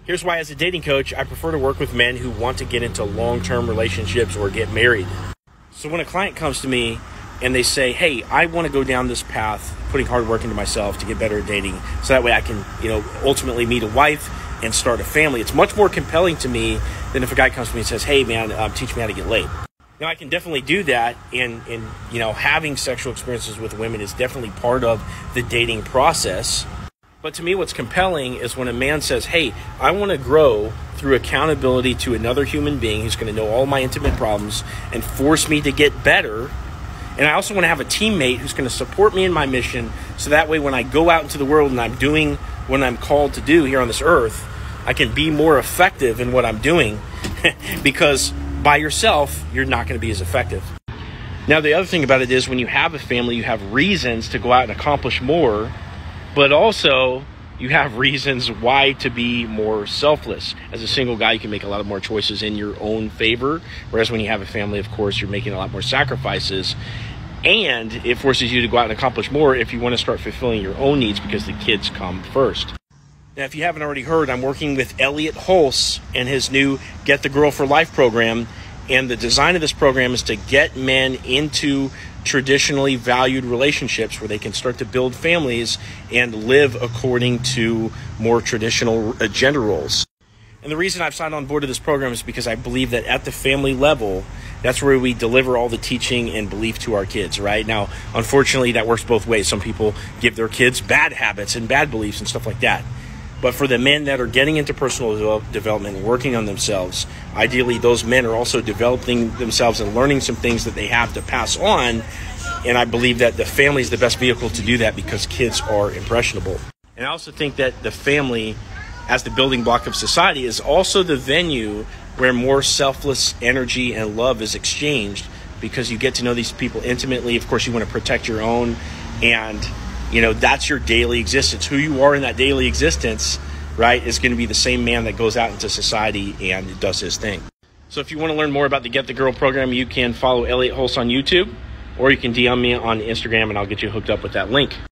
Here's why, as a dating coach, I prefer to work with men who want to get into long-term relationships or get married. So when a client comes to me and they say, hey, I want to go down this path, putting hard work into myself to get better at dating, so that way I can, ultimately meet a wife and start a family. It's much more compelling to me than if a guy comes to me and says, hey, man, teach me how to get laid. Now, I can definitely do that, and having sexual experiences with women is definitely part of the dating process. But to me, what's compelling is when a man says, hey, I want to grow through accountability to another human being who's going to know all my intimate problems and force me to get better. And I also want to have a teammate who's going to support me in my mission, so that way when I go out into the world and I'm doing what I'm called to do here on this earth, I can be more effective in what I'm doing because by yourself, you're not going to be as effective. Now, the other thing about it is when you have a family, you have reasons to go out and accomplish more, but also you have reasons why to be more selfless. As a single guy, you can make a lot more choices in your own favor, whereas when you have a family, of course, you're making a lot more sacrifices, and it forces you to go out and accomplish more if you want to start fulfilling your own needs, because the kids come first. Now, if you haven't already heard, I'm working with Elliot Hulse and his new Get the Girl for Life program, and the design of this program is to get men into traditionally valued relationships where they can start to build families and live according to more traditional gender roles. And the reason I've signed on board to this program is because I believe that at the family level, that's where we deliver all the teaching and belief to our kids, right? Now, unfortunately, that works both ways. Some people give their kids bad habits and bad beliefs and stuff like that. But for the men that are getting into personal development and working on themselves, ideally those men are also developing themselves and learning some things that they have to pass on. And I believe that the family is the best vehicle to do that because kids are impressionable. And I also think that the family, as the building block of society, is also the venue where more selfless energy and love is exchanged, because you get to know these people intimately. Of course, you want to protect your own, and that's your daily existence. Who you are in that daily existence, right, is going to be the same man that goes out into society and does his thing. So if you want to learn more about the Get the Girl program, you can follow Elliot Hulse on YouTube, or you can DM me on Instagram and I'll get you hooked up with that link.